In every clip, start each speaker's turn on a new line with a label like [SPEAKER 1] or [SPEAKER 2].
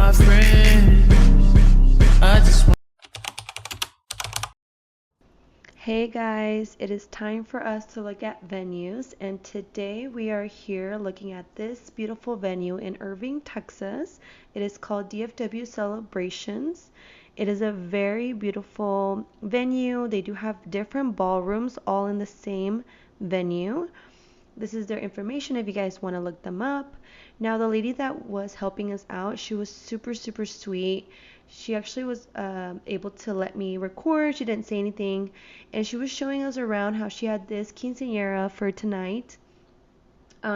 [SPEAKER 1] my friends. I just want.
[SPEAKER 2] Hey guys, it is time for us to look at venues, and today we are here looking at this beautiful venue in Irving, Texas. It is called DFW Celebrations. It is a very beautiful venue. They do have different ballrooms all in the same venue. This is their information if you guys want to look them up. Now, the lady that was helping us out, she was super, super sweet. She actually was able to let me record. She didn't say anything. And she was showing us around how she had this quinceañera for tonight.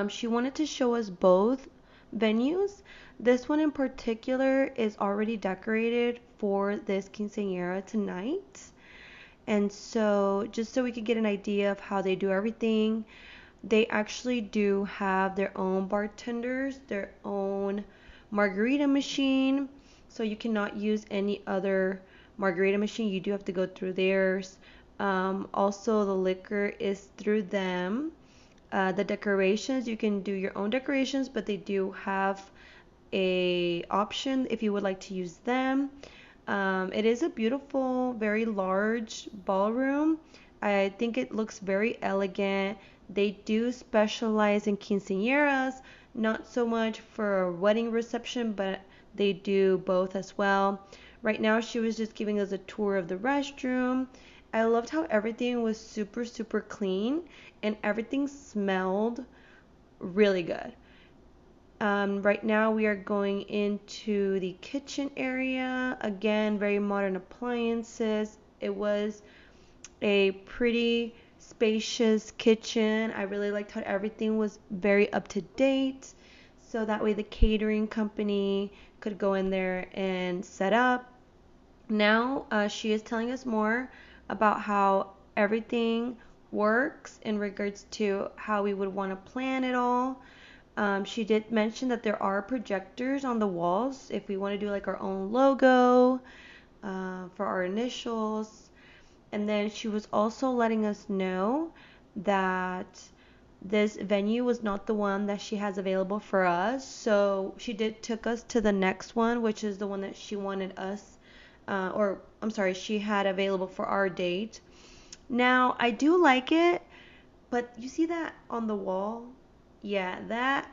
[SPEAKER 2] She wanted to show us both venues. This one in particular is already decorated for this quinceañera tonight. And so, just so we could get an idea of how they do everything, they actually do have their own bartenders, their own margarita machine. So you cannot use any other margarita machine. You do have to go through theirs. Also, the liquor is through them. The decorations, you can do your own decorations, but they do have a option if you would like to use them. It is a beautiful, very large ballroom. I think it looks very elegant. They do specialize in quinceañeras, not so much for a wedding reception, but they do both as well. Right now, she was just giving us a tour of the restroom. I loved how everything was super, super clean and everything smelled really good. Right now we are going into the kitchen area. Again, very modern appliances. It was a pretty spacious kitchen. I really liked how everything was very up to date. So that way the catering company could go in there and set up. Now she is telling us more about how everything works in regards to how we would want to plan it all. She did mention that there are projectors on the walls if we want to do like our own logo for our initials. And then she was also letting us know that this venue was not the one that she has available for us. So she did took us to the next one, which is the one that she wanted us, or I'm sorry, she had available for our date. Now, I do like it, but you see that on the wall? Yeah, that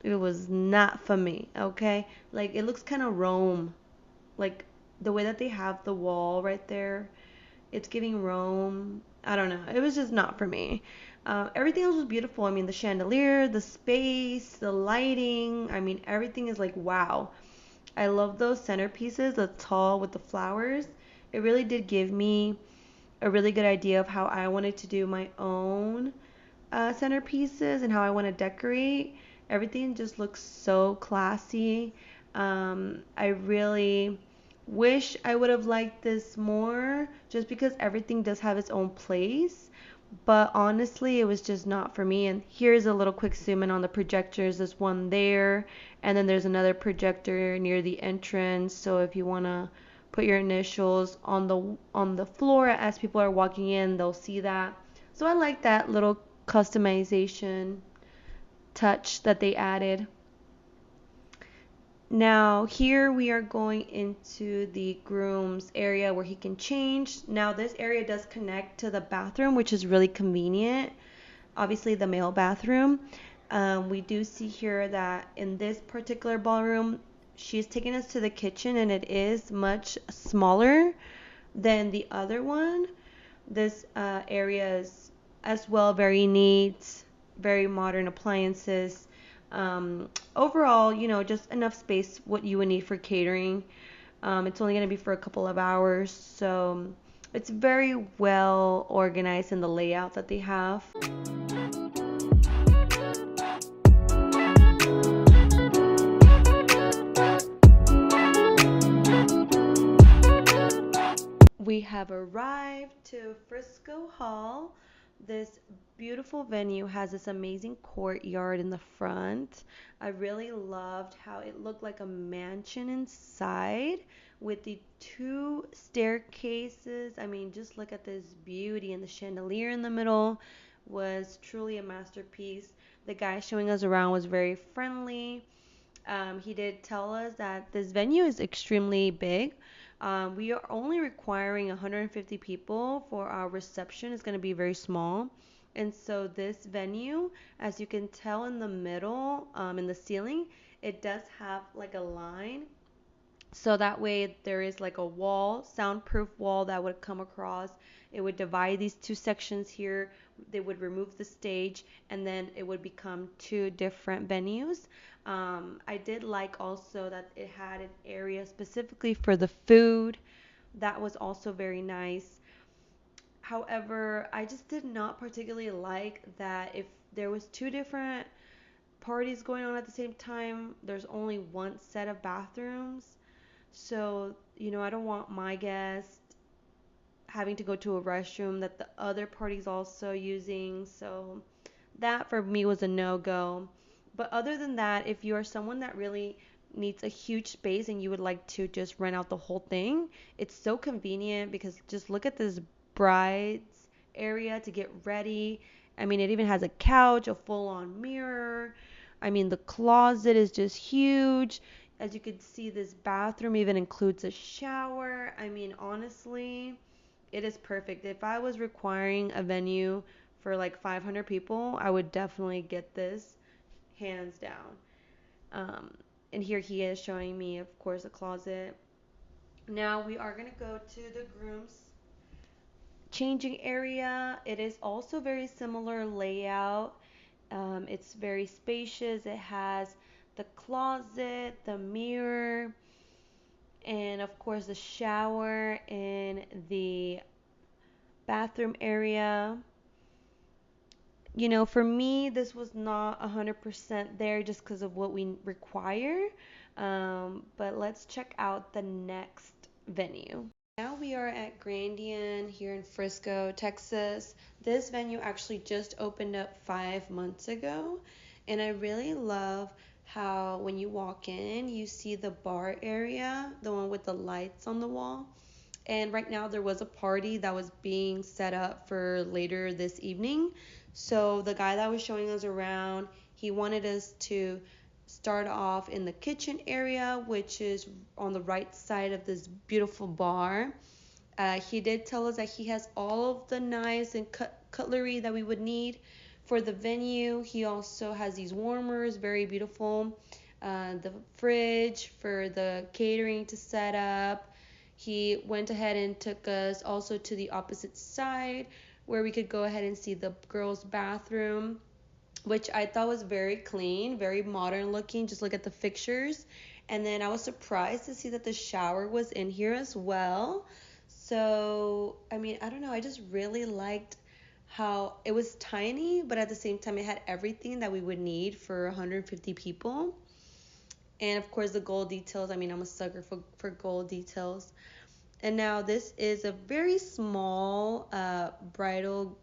[SPEAKER 2] it was not for me, okay? Like it looks kind of Rome. Like the way that they have the wall right there, it's giving Rome. I don't know. It was just not for me. Everything else was beautiful. I mean, the chandelier, the space, the lighting. I mean, everything is like wow. I love those centerpieces, the tall with the flowers. It really did give me a really good idea of how I wanted to do my own centerpieces and how I want to decorate. Everything just looks so classy. I really wish I would have liked this more just because everything does have its own place. But honestly, it was just not for me. And here's a little quick zoom in on the projectors. There's one there, and then there's another projector near the entrance. So if you want to put your initials on the floor as people are walking in, they'll see that. So I like that little customization touch that they added. Now here we are going into the groom's area where he can change. Now this area does connect to the bathroom, which is really convenient. Obviously the male bathroom. We do see here that in this particular ballroom, she's taking us to the kitchen and it is much smaller than the other one. This area is as well very neat, very modern appliances. Overall, just enough space what you would need for catering. It's only going to be for a couple of hours, so it's very well organized in the layout that they have. We have arrived to Frisco Hall. This beautiful venue has this amazing courtyard in the front. I really loved how it looked like a mansion inside with the two staircases. I mean, just look at this beauty, and the chandelier in the middle was truly a masterpiece. The guy showing us around was very friendly. He did tell us that this venue is extremely big. We are only requiring 150 people for our reception. It's going to be very small. And so this venue, as you can tell in the middle, in the ceiling, it does have like a line, so that way there is like a wall, soundproof wall that would come across. It would divide these two sections here. They would remove the stage, and then it would become two different venues. I did like also that it had an area specifically for the food. That was also very nice. However, I just did not particularly like that if there was two different parties going on at the same time, there's only one set of bathrooms. So, I don't want my guests having to go to a restroom that the other party's also using. So, that for me was a no go. But other than that, if you are someone that really needs a huge space and you would like to just rent out the whole thing, it's so convenient because just look at this bride's area to get ready. I mean, it even has a couch, a full on mirror. I mean, the closet is just huge. As you can see, this bathroom even includes a shower. I mean, honestly, it is perfect. If I was requiring a venue for like 500 people, I would definitely get this, hands down. Um, and here he is showing me, of course, a closet. Now we are going to go to the groom's changing area. It is also very similar layout. It's very spacious. It has the closet, the mirror, and of course the shower in the bathroom area. For me, this was not 100% there just because of what we require. But let's check out the next venue. Now we are at Grandian here in Frisco, Texas. This venue actually just opened up 5 months ago, and I really love how when you walk in, you see the bar area, the one with the lights on the wall. And right now there was a party that was being set up for later this evening. So the guy that was showing us around, he wanted us to start off in the kitchen area, which is on the right side of this beautiful bar. He did tell us that he has all of the knives and cutlery that we would need for the venue. He also has these warmers, very beautiful. The fridge for the catering to set up. He went ahead and took us also to the opposite side where we could go ahead and see the girls' bathroom, which I thought was very clean, very modern looking. Just look at the fixtures. And then I was surprised to see that the shower was in here as well. So, I mean, I don't know. I just really liked how it was tiny, but at the same time, it had everything that we would need for 150 people. And of course, the gold details. I mean, I'm a sucker for gold details. And now this is a very small bridal,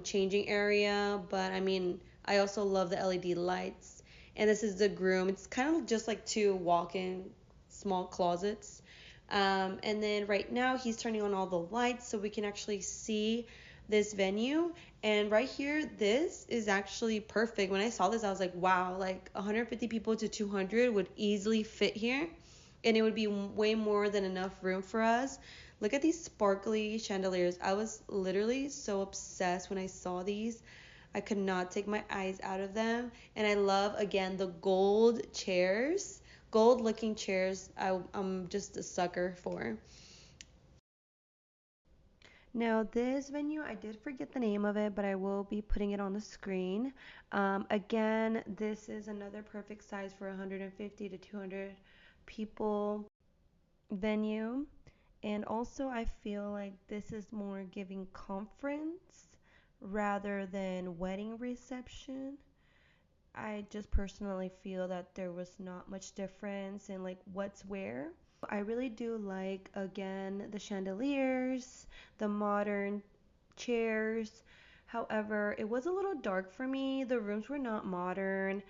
[SPEAKER 2] changing area. But I mean, I also love the LED lights. And this is the groom. It's kind of just like two walk-in small closets. And then right now he's turning on all the lights so we can actually see this venue. And right here, this is actually perfect. When I saw this, I was like, wow, like 150 people to 200 would easily fit here. And it would be way more than enough room for us. Look at these sparkly chandeliers. I was literally so obsessed when I saw these. I could not take my eyes out of them. And I love, again, the gold chairs. Gold looking chairs I'm just a sucker for. Now, this venue, I did forget the name of it, but I will be putting it on the screen. Again, this is another perfect size for 150 to 200 people venue. And also, I feel like this is more giving conference rather than wedding reception. I just personally feel that there was not much difference in like what's where. I really do like, again, the chandeliers, the modern chairs. However, it was a little dark for me. The rooms were not modern,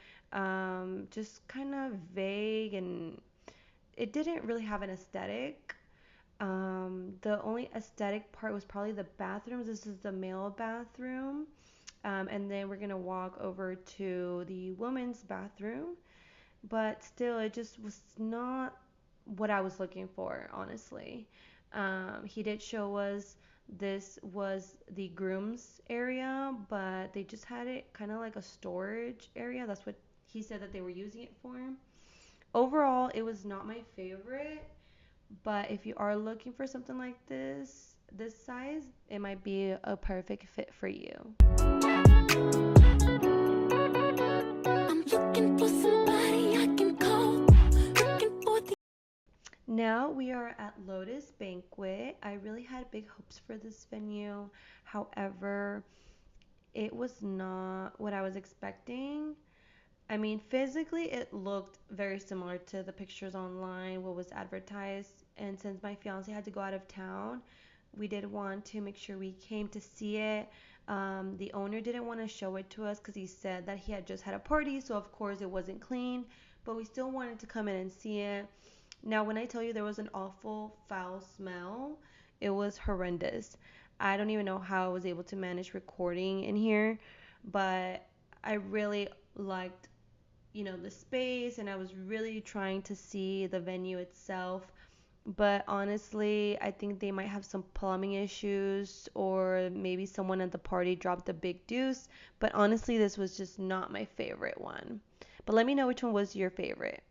[SPEAKER 2] just kind of vague, and it didn't really have an aesthetic. The only aesthetic part was probably the bathrooms. This is the male bathroom. And then we're going to walk over to the women's bathroom. but still, it just was not what I was looking for, honestly. He did show us this was the groom's area, but they just had it kind of like a storage area. That's what he said that they were using it for. Overall, it was not my favorite, but if you are looking for something like this size, it might be a perfect fit for you. I'm looking for somebody I can call. Looking for the Now we are at Lotus Banquet. I really had big hopes for this venue. However, it was not what I was expecting. I mean, physically, it looked very similar to the pictures online, what was advertised. And since my fiance had to go out of town, we did want to make sure we came to see it. The owner didn't want to show it to us because he said that he had just had a party, so of course it wasn't clean. But we still wanted to come in and see it. Now, when I tell you there was an awful foul smell, it was horrendous. I don't even know how I was able to manage recording in here, but I really liked the space, and I was really trying to see the venue itself. But honestly, I think they might have some plumbing issues, or maybe someone at the party dropped a big deuce. But honestly, this was just not my favorite one. But let me know which one was your favorite.